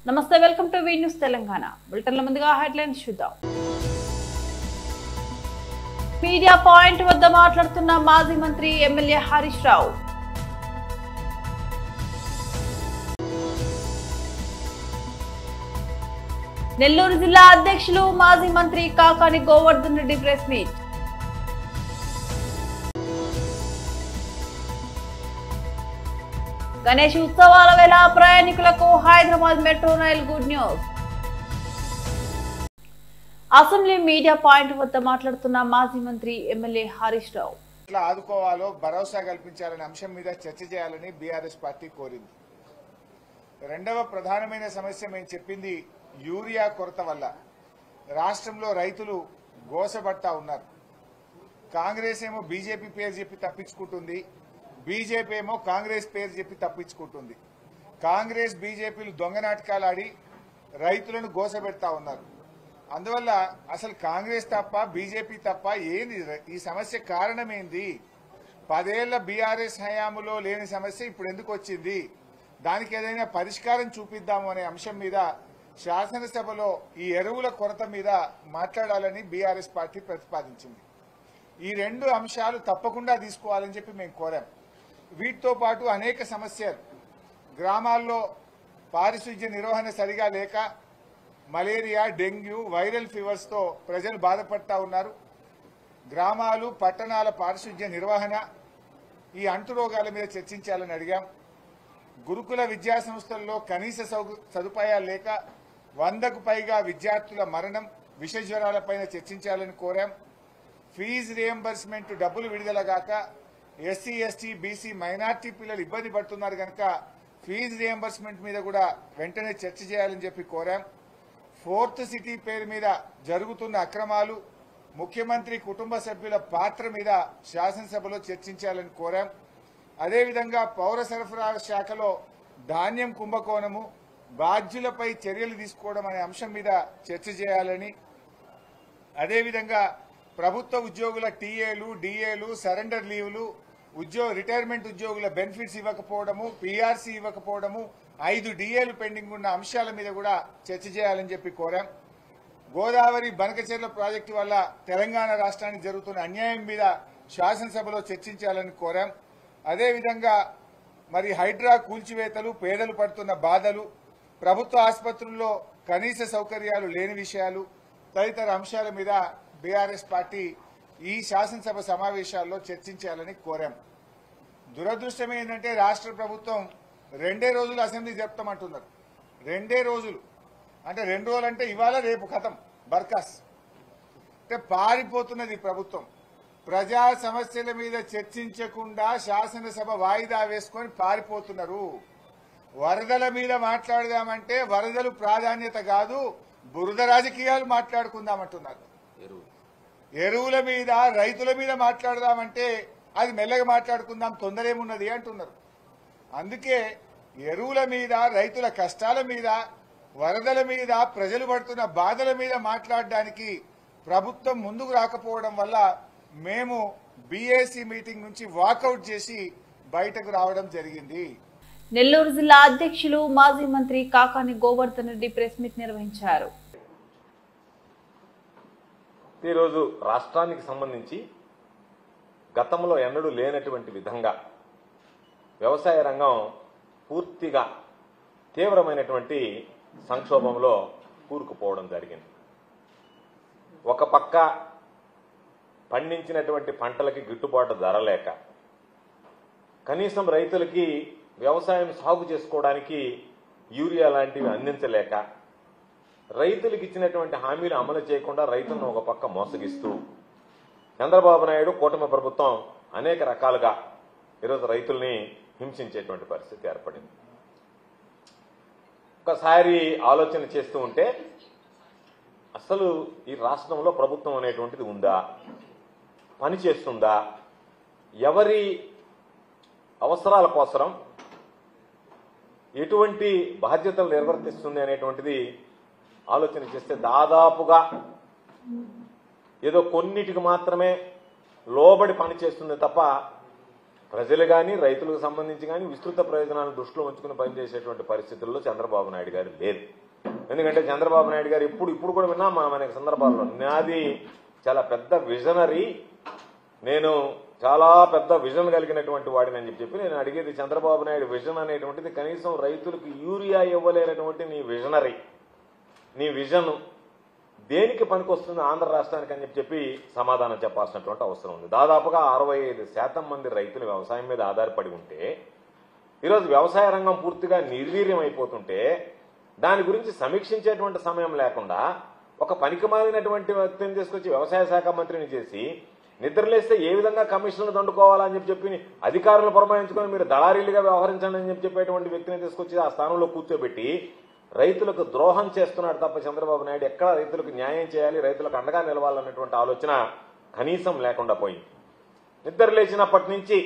నమస్తే, welcome to V news Telangana. బులెటిన్ల ముందుగా హెడ్లైన్స్ చూద్దాం. మీడియా పాయింట్ వద్ద మాట్లాడుతున్న మాజీ మంత్రి ఎమ్మెల్యే హరీష్ రావు. నెల్లూరు జిల్లా అధ్యక్షులు మాజీ మంత్రి కాకాని గోవర్ధన్ రెడ్డి ప్రెస్ మీట్. గణేష్ ఉత్సవాల వేళ ప్రయాణికులకు Hyderabad metro rail good news. Assembly media point వద్ద మాట్లాడుతున్న మాజీ మంత్రి ఎమ్మెల్యే హరీష్ రావు. ఎట్లా ఆదుకోవాలో భరోసా కల్పించాలనే అంశం మీద చర్చ చేయాలని బీఆర్ఎస్ పార్టీ కోరింది. రెండవ ప్రధానమైన సమస్య మేము చెప్పింది యూరియా కొరత వల్ల రాష్ట్రంలో రైతులు గోసబడతా ఉన్నారు. కాంగ్రెస్ ఏమో బీజేపీ పేరు చెప్పి తప్పించుకుంటుంది, బీజేపీ ఏమో కాంగ్రెస్ పేరు చెప్పి తప్పించుకుంటుంది. కాంగ్రెస్ బీజేపీలు దొంగ నాటకాలు ఆడి రైతులను గోసబెడతా ఉన్నారు. అందువల్ల అసలు కాంగ్రెస్ తప్ప బీజేపీ తప్ప ఏంది ఈ సమస్య కారణం ఏంది? 10 ఏళ్ల బీఆర్ఎస్ హయాంలో లేని సమస్య ఇప్పుడు ఎందుకు వచ్చింది? దానికి ఏదైనా పరిష్కారం చూపిద్దాము అనే అంశం మీద శాసనసభలో ఈ ఎరువుల కొరత మీద మాట్లాడాలని బీఆర్ఎస్ పార్టీ ప్రతిపాదించింది. ఈ 2 అంశాలు తప్పకుండా తీసుకోవాలని చెప్పి మేము కోరాం. వీటితో పాటు అనేక సమస్యలు, గ్రామాల్లో పారిశుధ్య నిర్వహణ సరిగా లేక మలేరియా, డెంగ్యూ, వైరల్ ఫీవర్స్ తో ప్రజలు బాధపడతా ఉన్నారు. గ్రామాలు, పట్టణాల పారిశుధ్య నిర్వహణ, ఈ అంటు రోగాల మీద చర్చించాలని అడిగాం. గురుకుల విద్యా సంస్థల్లో కనీస సదుపాయాలు లేక 100కు పైగా విద్యార్థుల మరణం, విష జ్వరాలపైన చర్చించాలని కోరాం. ఫీజు రియంబర్స్మెంట్ డబ్బులు విడుదల గాక ఎస్సీ, ఎస్టీ, బీసీ, మైనార్టీ పిల్లలు ఇబ్బంది పడుతున్నారు కనుక ఫీజు రియంబర్స్మెంట్ మీద కూడా వెంటనే చర్చ చేయాలని చెప్పి కోరాం. 4th సిటీ పేరు మీద జరుగుతున్న అక్రమాలు, ముఖ్యమంత్రి కుటుంబ సభ్యుల పాత్ర మీద శాసనసభలో చర్చించాలని కోరాం. అదేవిధంగా పౌర సరఫరాల శాఖలో ధాన్యం కుంభకోణము, బాధ్యులపై చర్యలు తీసుకోవడం అనే అంశం మీద చర్చ చేయాలని, అదేవిధంగా ప్రభుత్వ ఉద్యోగుల టీఏలు, డిఏలు, సరెండర్ లీవులు, రిటైర్మెంట్ ఉద్యోగుల బెనిఫిట్స్ ఇవ్వకపోవడము, పీఆర్సీ ఇవ్వకపోవడము, 5 డిఏలు పెండింగ్ ఉన్న అంశాల మీద కూడా చర్చ చేయాలని చెప్పి కోరాం. గోదావరి బనకచెర్ల ప్రాజెక్టు వల్ల తెలంగాణ రాష్ట్రానికి జరుగుతున్న అన్యాయం మీద శాసనసభలో చర్చించాలని కోరాం. అదేవిధంగా మరి హైడ్రా కూల్చివేతలు, పేదలు పడుతున్న బాధలు, ప్రభుత్వ ఆసుపత్రుల్లో కనీస సౌకర్యాలు లేని విషయాలు తదితర అంశాల మీద బీఆర్ఎస్ పార్టీ ఈ శాసనసభ సమావేశాల్లో చర్చించాలని కోరాం. దురదృష్టం ఏంటంటే రాష్ట్ర ప్రభుత్వం 2 రోజులు అసెంబ్లీ జరుపుతామంటున్నారు. 2 రోజులు అంటే 2 రోజులు అంటే ఇవాళ రేపు ఖతం బర్కాస్. అంటే పారిపోతున్నది ప్రభుత్వం. ప్రజా సమస్యల మీద చర్చించకుండా శాసనసభ వాయిదా వేసుకొని పారిపోతున్నారు. వరదల మీద మాట్లాడదామంటే వరదలు ప్రాధాన్యత కాదు, బురద రాజకీయాలు మాట్లాడుకుందామంటున్నారు. ఎరువుల మీద, రైతుల మీద మాట్లాడదామంటే అది మెల్లగా మాట్లాడుకుందాం, తొందరేమున్నది అంటున్నారు. అందుకే ఎరువుల మీద, రైతుల కష్టాల మీద, వరదల మీద, ప్రజలు పడుతున్న బాధల మీద మాట్లాడడానికి ప్రభుత్వం ముందుకు రాకపోవడం వల్ల మేము బీఏసీ మీటింగ్ నుంచి వాకౌట్ చేసి బయటకు రావడం జరిగింది. నెల్లూరు జిల్లా అధ్యక్షులు మాజీ మంత్రి కాకాని గోవర్ధన్ రెడ్డి ప్రెస్ మీట్ నిర్వహించారు. ఈరోజు రాష్ట్రానికి సంబంధించి గతంలో ఎన్నడూ లేనటువంటి విధంగా వ్యవసాయ రంగం పూర్తిగా తీవ్రమైనటువంటి సంక్షోభంలో కూరుకుపోవడం జరిగింది. ఒక పక్క పండించినటువంటి పంటలకి గిట్టుబాటు ధర లేక, కనీసం రైతులకి వ్యవసాయం సాగు చేసుకోవడానికి యూరియా లాంటివి అందించలేక, రైతులకు ఇచ్చినటువంటి హామీలు అమలు చేయకుండా రైతులను ఒక పక్క మోసగిస్తూ చంద్రబాబు నాయుడు, కూటమి ప్రభుత్వం అనేక రకాలుగా ఈరోజు రైతుల్ని హింసించేటువంటి పరిస్థితి ఏర్పడింది. ఒకసారి ఆలోచన చేస్తూ ఉంటే అసలు ఈ రాష్ట్రంలో ప్రభుత్వం అనేటువంటిది ఉందా, పనిచేస్తుందా, ఎవరి అవసరాల కోసం ఎటువంటి బాధ్యతలు నిర్వర్తిస్తుంది అనేటువంటిది ఆలోచన చేస్తే దాదాపుగా ఏదో కొన్నిటికి మాత్రమే లోబడి పనిచేస్తుంది తప్ప ప్రజలు కానీ రైతులకు సంబంధించి కానీ విస్తృత ప్రయోజనాలను దృష్టిలో ఉంచుకుని పనిచేసేటువంటి పరిస్థితుల్లో చంద్రబాబు నాయుడు గారు లేరు. ఎందుకంటే చంద్రబాబు నాయుడు గారు ఇప్పుడు కూడా విన్నాం మనం అనేక సందర్భాల్లో, నాది చాలా పెద్ద విజనరీ, నేను చాలా పెద్ద విజన్ కలిగినటువంటి వాడిని అని చెప్పి నేను అడిగేది, చంద్రబాబు నాయుడు విజన్ అనేటువంటిది కనీసం రైతులకు యూరియా ఇవ్వలేనటువంటి నీ విజనరీ, నీ విజన్ దేనికి పనికొస్తుంది ఆంధ్ర రాష్ట్రానికి అని చెప్పి సమాధానం చెప్పాల్సినటువంటి అవసరం ఉంది. దాదాపుగా 65% మంది రైతులు వ్యవసాయం మీద ఆధారపడి ఉంటే ఈరోజు వ్యవసాయ రంగం పూర్తిగా నిర్వీర్యం అయిపోతుంటే దాని గురించి సమీక్షించేటువంటి సమయం లేకుండా ఒక పనికిమాలినటువంటి వ్యక్తిని తీసుకొచ్చి వ్యవసాయ శాఖ మంత్రిని చేసి నిద్రలేస్తే ఏ విధంగా కమిషన్లు దండుకోవాలని చెప్పి అధికారులు పురమాయించుకొని మీరు దళారీలుగా వ్యవహరించండి అని చెప్పేటువంటి వ్యక్తిని తీసుకొచ్చి ఆ స్థానంలో కూర్చోబెట్టి రైతులకు ద్రోహం చేస్తున్నాడు తప్ప చంద్రబాబు నాయుడు ఎక్కడ రైతులకు న్యాయం చేయాలి, రైతులకు అండగా నిలవాలన్నటువంటి ఆలోచన కనీసం లేకుండా పోయింది. నిద్ర లేచినప్పటి నుంచి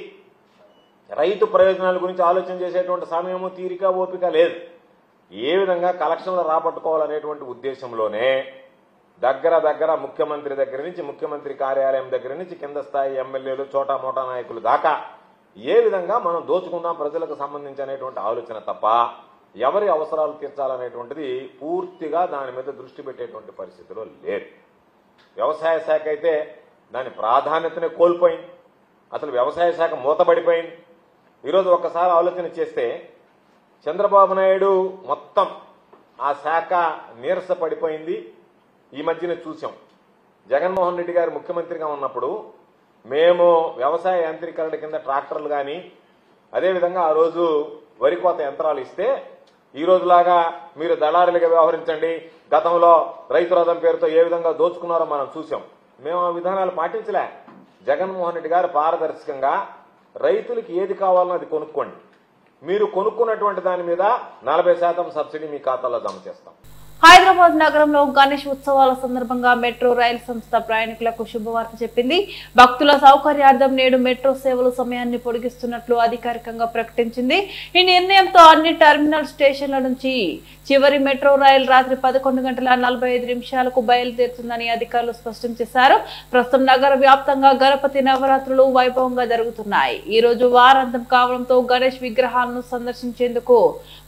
రైతు ప్రయోజనాల గురించి ఆలోచన చేసేటువంటి సమయము, తీరిక, ఓపిక లేదు. ఏ విధంగా కలెక్షన్లు రాబట్టుకోవాలనేటువంటి ఉద్దేశంలోనే దగ్గర ముఖ్యమంత్రి దగ్గర నుంచి, ముఖ్యమంత్రి కార్యాలయం దగ్గర నుంచి కింద స్థాయి ఎమ్మెల్యేలు, చోటా మోటా నాయకులు దాకా ఏ విధంగా మనం దోచుకుందాం ప్రజలకు సంబంధించి అనేటువంటి ఆలోచన తప్ప ఎవరి అవసరాలు తీర్చాలనేటువంటిది పూర్తిగా దాని మీద దృష్టి పెట్టేటువంటి పరిస్థితిలో లేదు. వ్యవసాయ శాఖ అయితే దాని ప్రాధాన్యతనే కోల్పోయింది. అసలు వ్యవసాయ శాఖ మూతబడిపోయింది. ఈరోజు ఒక్కసారి ఆలోచన చేస్తే చంద్రబాబు నాయుడు మొత్తం ఆ శాఖ నీరసపడిపోయింది. ఈ మధ్యన చూసాం, జగన్మోహన్ రెడ్డి గారు ముఖ్యమంత్రిగా ఉన్నప్పుడు మేము వ్యవసాయ యాంత్రీకరణ కింద ట్రాక్టర్లు కానీ అదేవిధంగా ఆ రోజు వరి కోత యంత్రాలు ఇస్తే ఈ రోజులాగా మీరు దళారులుగా వ్యవహరించండి, గతంలో రైతు రథం పేరుతో ఏ విధంగా దోచుకున్నారో మనం చూసాం. మేము ఆ విధానాలు పాటించలే. జగన్మోహన్ రెడ్డి గారు పారదర్శకంగా రైతులకు ఏది కావాలో అది కొనుక్కోండి, మీరు కొనుక్కున్నటువంటి దాని మీద 40% సబ్సిడీ మీ ఖాతాలో జమ చేస్తాం. హైదరాబాద్ నగరంలో గణేష్ ఉత్సవాల సందర్భంగా మెట్రో రైలు సంస్థ ప్రయాణికులకు శుభవార్త చెప్పింది. భక్తుల సౌకర్యార్థం నేడు మెట్రో సేవల సమయాన్ని పొడిగిస్తున్నట్లు అధికారికంగా ప్రకటించింది. ఈ నిర్ణయంతో అన్ని టెర్మినల్ స్టేషన్ల నుంచి చివరి మెట్రో రైలు రాత్రి 11:45 బయలుదేరుతుందని అధికారులు స్పష్టం చేశారు. ప్రస్తుతం నగర వ్యాప్తంగా గణపతి నవరాత్రులు వైభవంగా జరుగుతున్నాయి. ఈ రోజు వారాంతం కావడంతో గణేష్ విగ్రహాలను సందర్శించేందుకు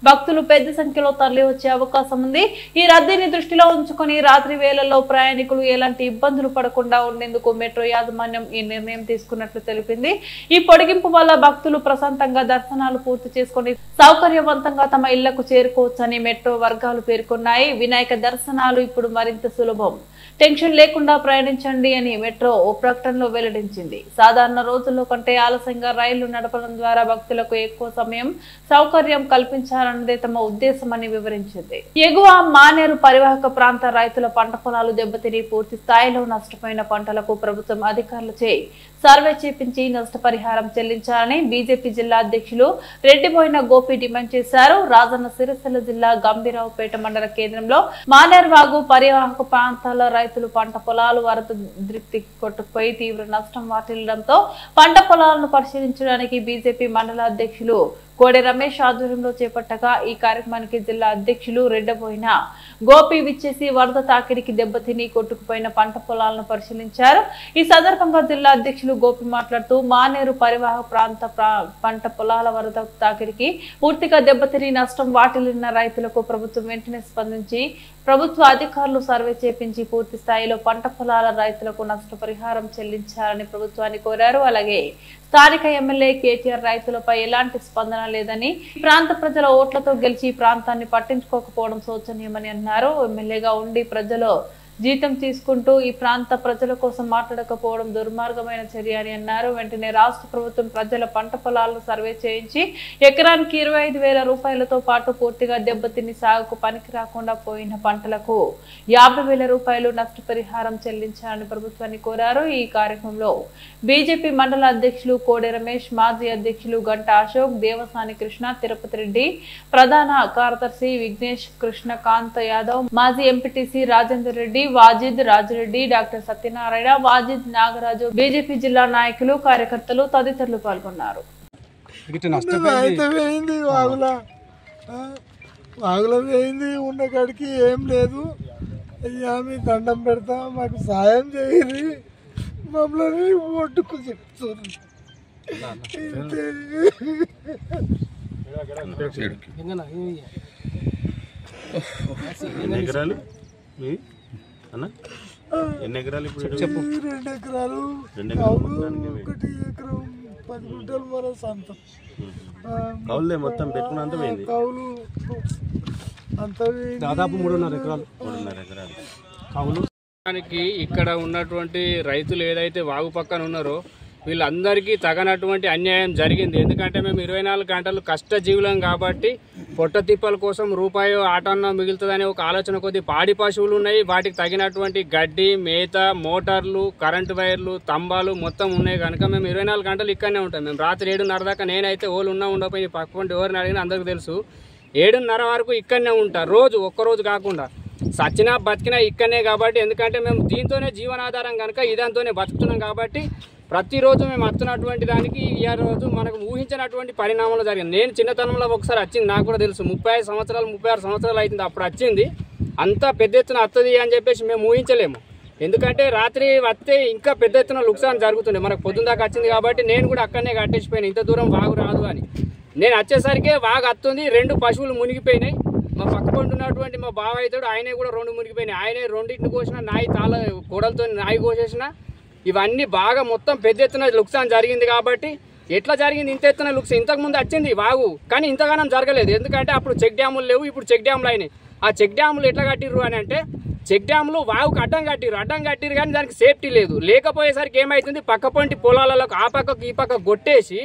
భక్తులు పెద్ద సంఖ్యలో తరలి వచ్చే అవకాశం ఉంది. ఈ రద్దీని దృష్టిలో ఉంచుకొని రాత్రి వేళల్లో ప్రయాణికులు ఎలాంటి ఇబ్బందులు పడకుండా ఉండేందుకు మెట్రో యాజమాన్యం ఈ నిర్ణయం తీసుకున్నట్లు తెలిపింది. ఈ పొడిగింపు వల్ల భక్తులు ప్రశాంతంగా దర్శనాలు పూర్తి చేసుకుని సౌకర్యవంతంగా తమ ఇళ్లకు చేరుకోవచ్చని మెట్రో వర్గాలు పేర్కొన్నాయి. వినాయక దర్శనాలు ఇప్పుడు మరింత సులభం, టెన్షన్ లేకుండా ప్రయాణించండి అని మెట్రో ఓ ప్రకటనలో వెల్లడించింది. సాధారణ రోజుల్లో కంటే ఆలస్యంగా రైళ్లు నడపడం ద్వారా భక్తులకు ఎక్కువ సమయం సౌకర్యం కల్పించాలన్నదే తమ ఉద్దేశమని వివరించింది. ఎగువ మానేరు పరివాహక ప్రాంత రైతుల పంట పొలాలు దెబ్బతిని పూర్తి స్థాయిలో నష్టపోయిన పంటలకు ప్రభుత్వం అధికారులచే సర్వే చేపించి నష్టపరిహారం చెల్లించాలని బీజేపీ జిల్లా అధ్యక్షులు రెడ్డిబోయిన గోపి డిమాండ్ చేశారు. రాజన్న సిరిసిల్ల జిల్లా గంభీరావుపేట మండల కేంద్రంలో మానేరు వాగు పరివాహక ప్రాంతాల రైతులు పంట పొలాలు వరద ఉధృతి కొట్టుకుపోయి తీవ్ర నష్టం వాటిల్లడంతో పంట పొలాలను పరిశీలించడానికి బీజేపీ మండల అధ్యక్షులు కోడె రమేష్ ఆధ్వర్యంలో చేపట్టగా ఈ కార్యక్రమానికి జిల్లా అధ్యక్షులు రెడ్డబోయిన గోపి విచ్చేసి వరద తాకిడికి దెబ్బతిని కొట్టుకుపోయిన పంట పొలాలను పరిశీలించారు. ఈ సందర్భంగా జిల్లా అధ్యక్షులు గోపి మాట్లాడుతూ మానేరు పరివాహక ప్రాంత పంట పొలాల వరద తాకిడికి పూర్తిగా దెబ్బతిని నష్టం వాటిల్లిన రైతులకు ప్రభుత్వం వెంటనే స్పందించి ప్రభుత్వ అధికారులు సర్వే చేపించి పూర్తి స్థాయిలో పంట పొలాల రైతులకు నష్టపరిహారం చెల్లించాలని ప్రభుత్వాన్ని కోరారు. అలాగే స్థానిక ఎమ్మెల్యే కేటీఆర్ రైతులపై ఎలాంటి స్పందన లేదని, ప్రాంత ప్రజల ఓట్లతో గెలిచి ప్రాంతాన్ని పట్టించుకోకపోవడం శోచనీయమని అన్నారు. ఎమ్మెల్యేగా ఉండి ప్రజలు జీతం తీసుకుంటూ ఈ ప్రాంత ప్రజల కోసం మాట్లాడకపోవడం దుర్మార్గమైన చర్య అని అన్నారు. వెంటనే రాష్ట్ర ప్రభుత్వం ప్రజల పంట పొలాలను సర్వే చేయించి ఎకరానికి 25,000 రూపాయలతో పాటు పూర్తిగా దెబ్బతిని సాగుకు పనికి రాకుండా పోయిన పంటలకు 50,000 రూపాయలు నష్టపరిహారం చెల్లించాలని ప్రభుత్వాన్ని కోరారు. ఈ కార్యక్రమంలో బీజేపీ మండల అధ్యక్షులు కోడె రమేష్, మాజీ అధ్యక్షులు గంట అశోక్, దేవసాని కృష్ణ, తిరుపతి రెడ్డి, ప్రధాన కార్యదర్శి విఘ్నేష్, కృష్ణకాంత్ యాదవ్, మాజీ MPTC Rajender Reddy, Wajid Rajireddy, doctor Satyanarayana, Wajid Nagaraju, BJP జిల్లా నాయకులు, కార్యకర్తలు తదితరులు పాల్గొన్నారు. వాగులో వేయింది ఉన్న కాడికి ఏం లేదు. అయ్యా మీ దండం పెడతా, మాకు సాయం చేయాలి, మమ్మల్ని ఒడ్డుకు చెప్తారు. ఎన్ని ఎకరాలు అన్న? ఎన్ని ఎకరాలు ఇప్పుడు చెప్పు? 2 ఎకరాలు 2 ఎకరాలు 1 ఎకరం 10 గుంటలు మన సొంతం. కౌలులే మొత్తం పెట్టుకున్నంత పోయింది. కౌలు అంత దాదాపు 3.5 ఎకరాలు. 3.5 ఎకరాలు కౌలు. ఇక్కడ ఉన్నటువంటి రైతులు ఏదైతే వాగు పక్కన ఉన్నారో వీళ్ళందరికీ తగనటువంటి అన్యాయం జరిగింది. ఎందుకంటే మేము 24 గంటలు కష్టజీవులం కాబట్టి పొట్ట తిప్పల కోసం రూపాయి ఆటన్న మిగులుతుందనే ఒక ఆలోచన కొద్ది పాడి పశువులు ఉన్నాయి. వాటికి తగినటువంటి గడ్డి, మేత, మోటార్లు, కరెంటు వైర్లు, తంబాలు మొత్తం ఉన్నాయి కనుక మేము 24 గంటలు ఇక్కడనే ఉంటాం. మేము రాత్రి 7:30 దాకా నేనైతే ఓళ్ళు ఉండకపోయి పక్కన ఎవరిని అడిగినా అందరికీ తెలుసు. 7:30 వరకు ఇక్కడనే ఉంటా. రోజు ఒక్కరోజు కాకుండా సచ్చినా బతికినా ఇక్కడనే కాబట్టి, ఎందుకంటే మేము దీంతోనే జీవనాధారం కనుక ఇదంతోనే బతుకుతున్నాం కాబట్టి ప్రతిరోజు మేము వస్తున్నటువంటి దానికి ఈ రోజు మనకు ఊహించినటువంటి పరిణామాలు జరిగింది. నేను చిన్నతనంలో ఒకసారి వచ్చింది, నాకు కూడా తెలుసు. 35 సంవత్సరాలు 36 సంవత్సరాలు అవుతుంది అప్పుడు వచ్చింది. అంత పెద్ద ఎత్తున వస్తుంది అని చెప్పేసి మేము ఊహించలేము. ఎందుకంటే రాత్రి వస్తే ఇంకా పెద్ద ఎత్తున లుక్సాన్ జరుగుతుంది. మనకు పొద్దున్న దాకా వచ్చింది కాబట్టి నేను కూడా అక్కడనే కట్టేసిపోయాను, ఇంత దూరం వాగు రాదు అని. నేను వచ్చేసరికి వాగు వస్తుంది, 2 పశువులు మునిగిపోయినాయి. మా పక్క పంటున్నటువంటి మా బావ అవుతాడు, ఆయనే కూడా 2 మునిగిపోయినాయి. ఆయనే 2 కోసిన, నాయి తాళ కోడలతో నాయి కోసేసిన. ఇవన్నీ బాగా మొత్తం పెద్ద ఎత్తున లుక్సాన్ జరిగింది. కాబట్టి ఎట్లా జరిగింది ఇంత ఎత్తున లుక్సాన్? ఇంతకుముందు వచ్చింది వాగు, కానీ ఇంతగానం జరగలేదు. ఎందుకంటే అప్పుడు చెక్ డ్యాములు లేవు, ఇప్పుడు చెక్ డ్యాములు అయినాయి. ఆ చెక్ డ్యాములు ఎట్లా కట్టిర్రు అని అంటే, చెక్ డ్యాములు వాగుకు అడ్డం కట్టిర్రు కానీ దానికి సేఫ్టీ లేదు. లేకపోయేసరికి ఏమవుతుంది, పక్క పొంటి పొలాలలో ఆ పక్కకు ఈ పక్క కొట్టేసి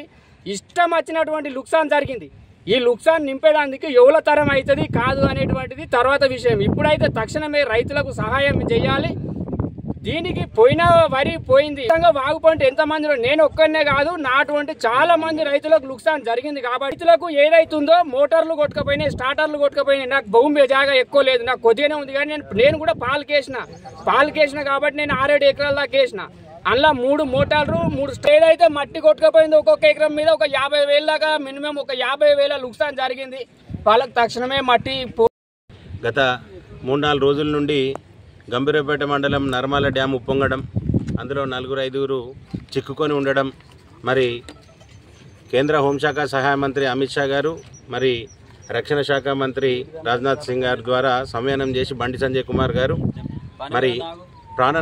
ఇష్టం వచ్చినటువంటి లుక్సాన్ జరిగింది. ఈ లుక్సాన్ నింపేదానికి ఎవల తరం అవుతుంది కాదు అనేటువంటిది తర్వాత విషయం. ఇప్పుడైతే తక్షణమే రైతులకు సహాయం చేయాలి. దీనికి పోయిన వరి పోయింది. వాగుపంట ఎంతమంది, నేను ఒక్కనే కాదు, నాటువంటి చాలా మంది రైతులకు లుక్సాన్ జరిగింది. కాబట్టి రైతులకు ఏదైతుందో మోటార్లు కొట్టుకపోయినాయి, స్టార్టర్లు కొట్టుకపోయినాయి. నాకు భూమి జాగా ఎక్కువ లేదు, నాకు కొద్దిగానే ఉంది. కానీ నేను కూడా పాలకేసిన కాబట్టి నేను 6-7 ఎకరాల దాకా వేసిన. అందులో 3 మోటార్లు 3 స్టేజ్ అయితే మట్టి కొట్టుకపోయింది. ఒక్కొక్క ఎకరం మీద ఒక 50,000 దాకా మినిమం ఒక 50,000 లుక్సాన్ జరిగింది. వాళ్ళకి తక్షణమే మట్టి. గత 3-4 రోజుల నుండి గంభీరపేట మండలం నర్మాల డ్యామ్ ఉప్పొంగడం, అందులో 4-5 చిక్కుకొని ఉండడం, మరి కేంద్ర హోంశాఖ సహాయ మంత్రి అమిత్ షా గారు, మరి రక్షణ శాఖ మంత్రి రాజ్నాథ్ సింగ్ గారి ద్వారా సంయానం చేసి బండి సంజయ్ కుమార్ గారు మరి ప్రాణ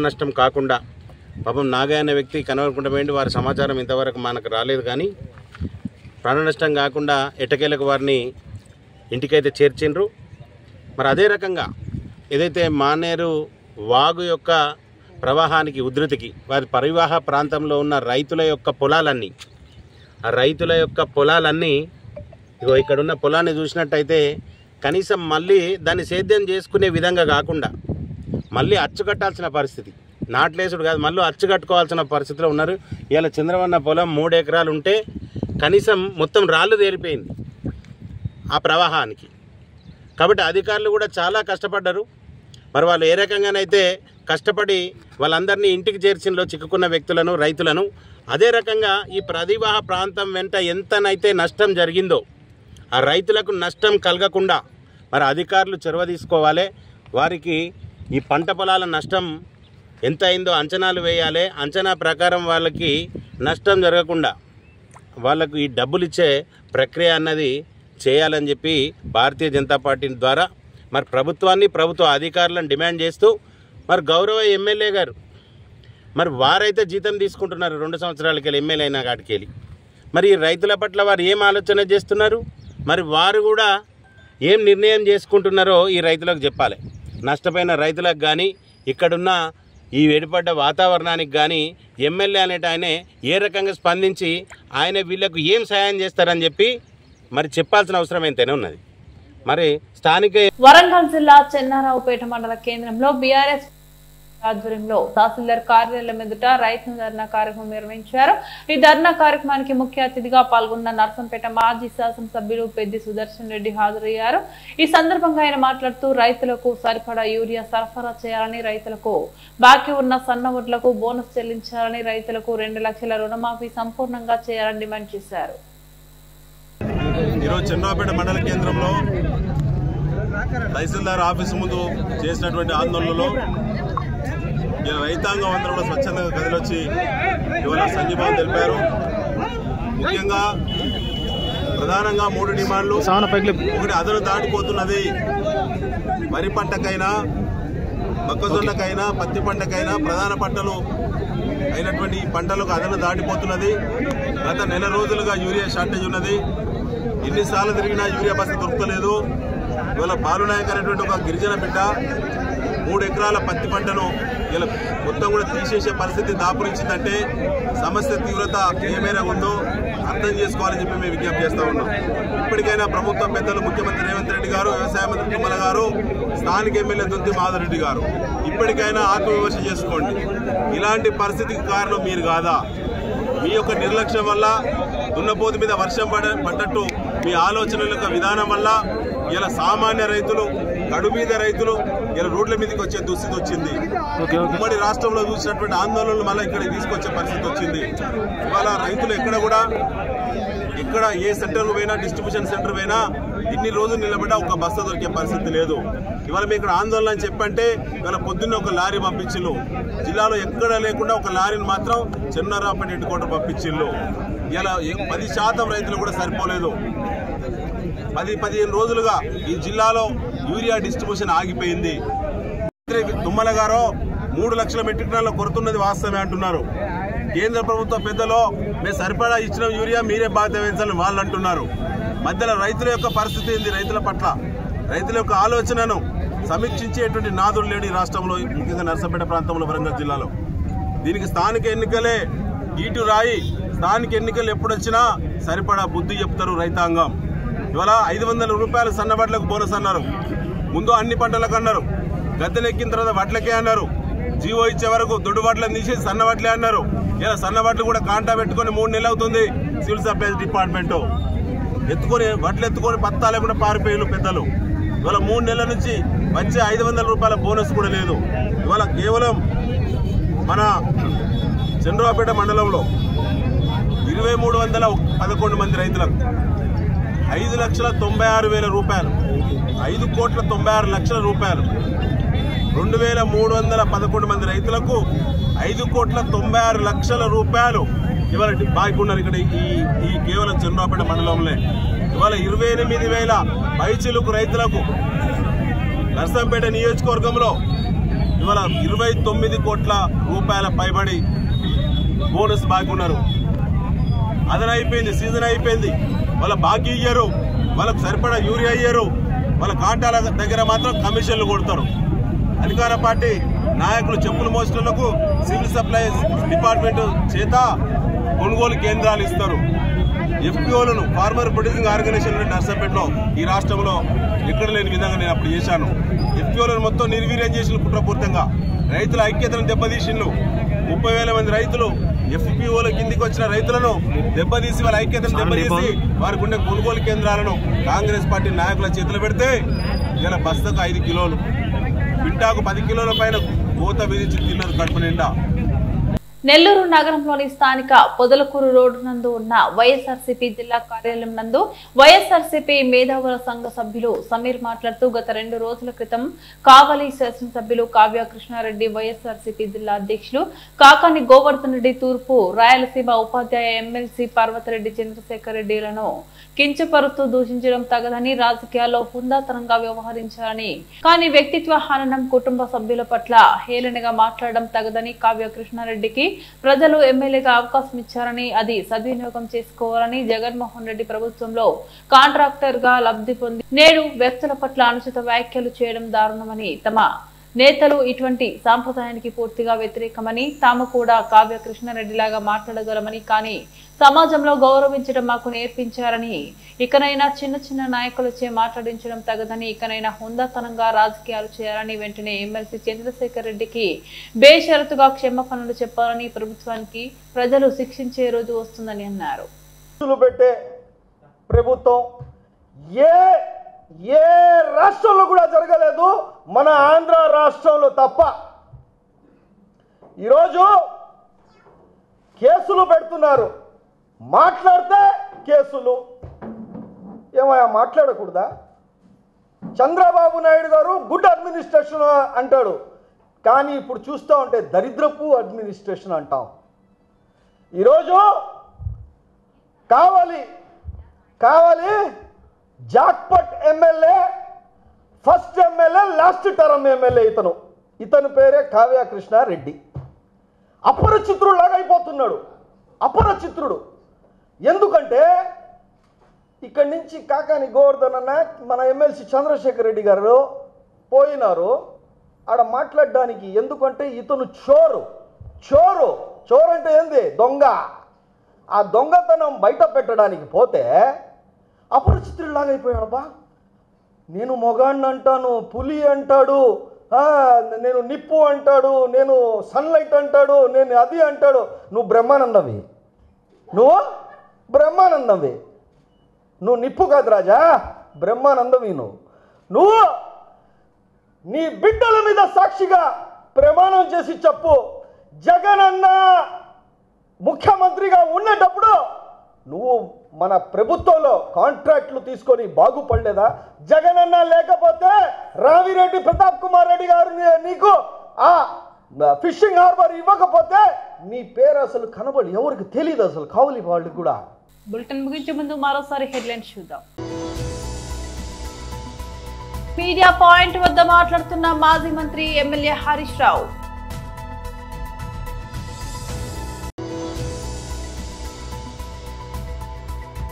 నష్టం కాకుండా పాపం నాగయ్య అనే వ్యక్తి కనవరకుండా పోయింది. వారి సమాచారం ఇంతవరకు మనకు రాలేదు. కానీ ప్రాణ నష్టం కాకుండా ఎట్టకేలకు వారిని ఇంటికైతే చేర్చిండ్రు. మరి అదే రకంగా ఏదైతే మానేరు వాగు యొక్క ప్రవాహానికి ఉధృతికి వారి పరివాహ ప్రాంతంలో ఉన్న రైతుల యొక్క పొలాలన్నీ ఇగో ఇక్కడున్న పొలాన్ని చూసినట్టయితే కనీసం మళ్ళీ దాన్ని సేద్యం చేసుకునే విధంగా కాకుండా మళ్ళీ అచ్చుకట్టాల్సిన పరిస్థితి, నాట్లేసుడు కాదు మళ్ళీ అచ్చుకట్టుకోవాల్సిన పరిస్థితిలో ఉన్నారు. ఇవాళ చంద్రవన్న పొలం 3 ఎకరాలు ఉంటే కనీసం మొత్తం రాళ్ళు తేలిపోయింది ఆ ప్రవాహానికి. కాబట్టి అధికారులు కూడా చాలా కష్టపడ్డారు. మరి వాళ్ళు ఏ రకంగానైతే కష్టపడి వాళ్ళందరినీ ఇంటికి చేర్చినలో చిక్కుకున్న వ్యక్తులను, రైతులను, అదే రకంగా ఈ ప్రతివాహ ప్రాంతం వెంట ఎంతనైతే నష్టం జరిగిందో ఆ రైతులకు నష్టం కలగకుండా మరి అధికారులు చొరవ తీసుకోవాలి. వారికి ఈ పంట పొలాల నష్టం ఎంత అయిందో అంచనాలు వేయాలి. అంచనా ప్రకారం వాళ్ళకి నష్టం జరగకుండా వాళ్ళకు ఈ డబ్బులు ఇచ్చే ప్రక్రియ అన్నది చేయాలని చెప్పి భారతీయ జనతా పార్టీ ద్వారా మరి ప్రభుత్వ అధికారులను డిమాండ్ చేస్తూ మరి గౌరవ ఎమ్మెల్యే గారు మరి వారైతే జీతం తీసుకుంటున్నారు 2 సంవత్సరాలకి ఎమ్మెల్యే అయినా కాటికెళ్ళి. మరి రైతుల పట్ల వారు ఏం ఆలోచన చేస్తున్నారు, మరి వారు కూడా ఏం నిర్ణయం చేసుకుంటున్నారో ఈ రైతులకు చెప్పాలి. నష్టపోయిన రైతులకు కానీ ఇక్కడున్న ఈ వెడిపడ్డ వాతావరణానికి కానీ ఎమ్మెల్యే అనేట ఆయనే ఏ రకంగా స్పందించి ఆయన వీళ్లకు ఏం సహాయం చేస్తారని చెప్పి మరి చెప్పాల్సిన అవసరం ఎంతైనా ఉన్నది. మరి స్థానిక వరంగల్ జిల్లా చెన్నారావుపేట మండల కేంద్రంలో బీఆర్ఎస్ ఆధ్వర్యంలో తహసీల్దార్ కార్యాలయం ఎదుట రైతు ధర్నా కార్యక్రమం నిర్వహించారు. ఈ ధర్నా కార్యక్రమానికి ముఖ్య అతిథిగా పాల్గొన్న నర్సంపేట మాజీ శాసనసభ్యులు పెద్ది సుదర్శన్ రెడ్డి హాజరయ్యారు. ఈ సందర్భంగా ఆయన మాట్లాడుతూ రైతులకు సరిపడా యూరియా సరఫరా చేయాలని, రైతులకు బాకీ ఉన్న సన్న వడ్లకు బోనస్ చెల్లించాలని, రైతులకు 2 లక్షల రుణమాఫీ సంపూర్ణంగా చేయాలని డిమాండ్ చేశారు. ఈరోజు చెన్నాపేట మండల కేంద్రంలో తహసీల్దార్ ఆఫీసు ముందు చేసినటువంటి ఆందోళనలో ఇలా రైతాంగం అందరూ కూడా స్వచ్ఛందంగా కదిలొచ్చి ఇవాళ సంఘీభావం తెలిపారు. ముఖ్యంగా ప్రధానంగా 3 డిమాండ్లు. ఒకటి, అదను దాటిపోతున్నది. వరి పంటకైనా, మొక్కజొన్నకైనా, పత్తి పంటకైనా, ప్రధాన పంటలు అయినటువంటి ఈ పంటలకు అదను దాటిపోతున్నది. గత నెల రోజులుగా యూరియా షార్టేజ్ ఉన్నది. ఎన్నిసార్లు తిరిగినా యూరియా బస్సు దొరకలేదు. ఇవాళ బాలునాయక్ అనేటువంటి ఒక గిరిజన బిడ్డ 3 ఎకరాల పత్తి పంటను ఇలా మొత్తం కూడా తీసేసే పరిస్థితి దాపురించిందంటే సమస్య తీవ్రత ఏ మేరకు ఉందో అర్థం చేసుకోవాలని చెప్పి మేము విజ్ఞప్తి చేస్తా ఉన్నాం. ఇప్పటికైనా ప్రభుత్వ పెద్దలు ముఖ్యమంత్రి రేవంత్ రెడ్డి గారు, వ్యవసాయ మంత్రి తుమ్మల గారు, స్థానిక ఎమ్మెల్యే దుద్ది మాధవరెడ్డి గారు ఇప్పటికైనా ఆత్మవిమర్శ చేసుకోండి. ఇలాంటి పరిస్థితికి కారణం మీరు కాదా? మీ యొక్క నిర్లక్ష్యం వల్ల, దున్నపోతు మీద వర్షం పడ్డట్టు మీ ఆలోచనల యొక్క విధానం వల్ల ఇలా సామాన్య రైతులు, కడుమీద రైతులు ఇలా రోడ్ల మీదకి వచ్చే దుస్థితి వచ్చింది. ఉమ్మడి రాష్ట్రంలో చూసినటువంటి ఆందోళనలు మళ్ళీ ఇక్కడ తీసుకొచ్చే పరిస్థితి వచ్చింది. ఇవాళ రైతులు ఎక్కడ ఏ సెంటర్కు పోయినా, డిస్ట్రిబ్యూషన్ సెంటర్ పోయినా ఇన్ని రోజులు నిలబడ్డా ఒక బస్సు దొరికే పరిస్థితి లేదు. ఇవాళ మీ ఇక్కడ ఆందోళన అని చెప్పంటే ఇవాళ పొద్దున్న ఒక లారీ పంపించిల్లు. జిల్లాలో ఎక్కడ లేకుండా ఒక లారీని మాత్రం చెన్నారాపేట హెడ్ క్వార్టర్ పంపించిల్లు. ఇలా 10% రైతులు కూడా సరిపోలేదు. 10-15 రోజులుగా ఈ జిల్లాలో యూరియా డిస్ట్రిబ్యూషన్ ఆగిపోయింది. తుమ్మల గారు 3 లక్షల మెట్రిక్ టన్నుల కొరతున్నది వాస్తవమే అంటున్నారు. కేంద్ర ప్రభుత్వ పెద్దలో మేము సరిపడా ఇచ్చిన యూరియా మీరే బాధ్యత వహించాలని వాళ్ళు అంటున్నారు. మధ్యలో రైతుల యొక్క పరిస్థితి ఏంది? రైతుల పట్ల రైతుల యొక్క ఆలోచనను సమీక్షించేటువంటి నాదుడు లేడు ఈ రాష్ట్రంలో, ముఖ్యంగా నర్సంపేట ప్రాంతంలో, వరంగల్ జిల్లాలో. దీనికి స్థానిక ఎన్నికలే ఈటు రాయి. స్థానిక ఎన్నికలు ఎప్పుడొచ్చినా సరిపడా బుద్ధి చెప్తారు రైతాంగం. ఇవాళ 500 రూపాయలు సన్నబడ్లకు బోనస్ అన్నారు. ముందు అన్ని పంటలకు అన్నారు. గద్దెనెక్కిన తర్వాత వడ్లకే అన్నారు. జీవో ఇచ్చే వరకు దొడ్డు వడ్లను తీసేసి సన్న వడ్లే అన్నారు. ఇలా సన్న వడ్లు కూడా కాంటా పెట్టుకుని 3 నెలలు అవుతుంది. సివిల్ సప్లైస్ డిపార్ట్మెంట్ వడ్లు ఎత్తుకొని పత్తా లేకుండా పారిపోయారు పెద్దలు. ఇవాళ 3 నెలల నుంచి వచ్చే 500 రూపాయల బోనస్ కూడా లేదు. ఇవాళ కేవలం మన చంద్రబాబుపేట మండలంలో 2311 మంది రైతులకు 5,96,000 రూపాయలు, 5,96,00,000 రూపాయలు, 2,311 మంది రైతులకు 5,96,00,000 రూపాయలు ఇవాళ బాకీ ఉన్నారు ఇక్కడ ఈ కేవలం చంద్రబాబుపేట మండలంలో. ఇవాళ 28,000 పైచిలుకు రైతులకు నర్సంపేట నియోజకవర్గంలో ఇవాళ 29 కోట్ల రూపాయల పైబడి బోనస్ బాకీ ఉన్నారు. అదన అయిపోయింది, సీజన్ అయిపోయింది. వాళ్ళ బాకీ ఇయ్యరు, వాళ్ళకు సరిపడా యూరియా ఇయ్యరు. వాళ్ళ కాంటాల దగ్గర మాత్రం కమిషన్లు కొడతారు. అధికార పార్టీ నాయకులు చెప్పులు మోసటలకు సివిల్ సప్లైస్ డిపార్ట్మెంట్ చేత కొనుగోలు కేంద్రాలు ఇస్తారు. ఎఫ్పిఓలను, ఫార్మర్ ప్రొడ్యూసింగ్ ఆర్గనైజేషన్ నర్సంపేటలో ఈ రాష్ట్రంలో ఎక్కడ లేని విధంగా నేను అప్పుడు చేశాను. ఎఫ్పిఓలను మొత్తం నిర్వీర్యం చేసిన కుట్రపూర్తంగా రైతుల ఐక్యతను దెబ్బతీసిండ్రు. 30,000 మంది రైతులు ఎఫ్పిఓల కిందికి వచ్చిన రైతులను దెబ్బతీసి, వాళ్ళ ఐక్యతను దెబ్బతీసి వారికి ఉండే కొనుగోలు కేంద్రాలను కాంగ్రెస్ పార్టీ నాయకుల చేతులు పెడితే ఇలా బస్తకు 5 కిలోలు, పింటాకు 10 కిలోల పైన కోత విధించి తిన్నారు కడుపు నిండా. నెల్లూరు నగరంలోని స్థానిక పొదలకూరు రోడ్డు నందు ఉన్న వైఎస్ఆర్సీపీ జిల్లా కార్యాలయం నందు వైఎస్ఆర్సీపీ మేధావుల సంఘ సభ్యులు సమీర్ మాట్లాడుతూ గత 2 రోజుల క్రితం కావలి శాసనసభ్యులు కావ్య కృష్ణారెడ్డి, వైఎస్ఆర్సీపీ జిల్లా అధ్యక్షులు కాకాని గోవర్ధన్ రెడ్డి, తూర్పు రాయలసీమ ఉపాధ్యాయ ఎమ్మెల్సీ పర్వతరెడ్డి చంద్రశేఖర్ రెడ్డిలను కించపరుస్తూ దూషించడం తగదని, రాజకీయాల్లో హుందాతనంగా వ్యవహరించాలని, కానీ వ్యక్తిత్వ హననం, కుటుంబ సభ్యుల పట్ల హేళనగా మాట్లాడడం తగదని, కావ్య కృష్ణారెడ్డికి ప్రజలు ఎమ్మెల్యేగా అవకాశం ఇచ్చారని అది సద్వినియోగం చేసుకోవాలని, జగన్మోహన్ రెడ్డి ప్రభుత్వంలో కాంట్రాక్టర్ గా లబ్ధి పొంది నేడు వ్యక్తుల పట్ల అనుచిత వ్యాఖ్యలు చేయడం దారుణమని, తమ నేతలు ఇటువంటి సాంప్రదాయానికి పూర్తిగా వ్యతిరేకమని, తాము కూడా కావ్య కృష్ణారెడ్డిలాగా మాట్లాడగలమని, కానీ సమాజంలో గౌరవించడం మాకు నేర్పించారని, ఇకనైనా చిన్న చిన్న నాయకులచే మాట్లాడించడం తగదని, ఇకనైనా హుందాతనంగా రాజకీయాలు చేయాలని, వెంటనే ఎమ్మెల్సీ చంద్రశేఖర్ రెడ్డికి బేషరతుగా క్షమాపణలు చెప్పాలని, ప్రభుత్వానికి ప్రజలు శిక్షించే రోజు వస్తుందని అన్నారు. ప్రభుత్వం ఏ రాష్ట్రంలో కూడా జరగలేదు, మన ఆంధ్ర రాష్ట్రంలో తప్ప. ఈరోజు కేసులు పెడుతున్నారు, మాట్లాడితే కేసులు. ఏమయ్యా మాట్లాడకూడదా? చంద్రబాబు నాయుడు గారు గుడ్ అడ్మినిస్ట్రేషన్ అంటాడు. కానీ ఇప్పుడు చూస్తూ ఉంటే దరిద్రపు అడ్మినిస్ట్రేషన్ అంటాం. ఈరోజు కావాలి jackpot MLA, first MLA, last term MLA ఇతను పేరే కావ్య కృష్ణారెడ్డి. అపరిచిత్రులాగా అయిపోతున్నాడు, అపరిచిత్రుడు. ఎందుకంటే ఇక్కడి నుంచి కాకాని గోవర్ధన్ అన్న మన ఎమ్మెల్సీ చంద్రశేఖర్ రెడ్డి గారు పోయినారు ఆడ మాట్లాడడానికి. ఎందుకంటే ఇతను చోరు అంటే ఏంది? దొంగ. ఆ దొంగతనం బయట పెట్టడానికి పోతే అపరిచితుడిలాగా అయిపోయాడు. బా నేను మొగాడిని అంటాను, పులి అంటాడు, నేను నిప్పు అంటాడు, నేను సన్లైట్ అంటాడు, నేను అది అంటాడు. నువ్వు బ్రహ్మానందవి, నువ్వు నిప్పు కాదు రాజా, బ్రహ్మానందవి. నువ్వు నీ బిడ్డల మీద సాక్షిగా ప్రమాణం చేసి చెప్పు, జగన్ అన్న ముఖ్యమంత్రిగా ఉండేటప్పుడు నువ్వు మన ప్రభుత్వంలో కాంట్రాక్ట్లు తీసుకొని బాగుపడలేదా? జగన్ అన్న లేకపోతే రావిరెడ్డి ప్రతాప్ కుమార్ రెడ్డి గారు నీకు ఆ ఫిషింగ్ హార్బర్ ఇవ్వకపోతే నీ పేరు అసలు కనబడి ఎవరికి తెలియదు అసలు, కావలి వాళ్ళకి కూడా. బులెటిన్ ముగించే ముందు మరోసారి హెడ్లైన్స్ చూద్దాం. మీడియా పాయింట్ వద్ద మాట్లాడుతున్న మాజీ మంత్రి ఎమ్మెల్యే హరీష్ రావు.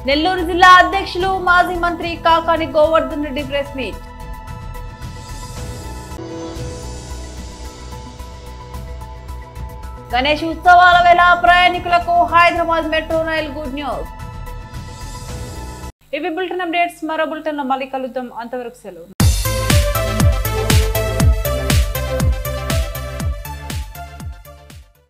నెల్లూరు జిల్లా అధ్యక్షులు మాజీ మంత్రి కాకాని గోవర్ధన్ రెడ్డి ప్రెస్ మీట్. గణేష్ ఉత్సవాల వేళ ప్రయాణికులకు Hyderabad metro rail good news. ఇవి బులెటిన్ అప్డేట్స్. మరో బులెటిన్ లో మళ్ళీ కలుద్దాం. అంతవరకు సెలవు.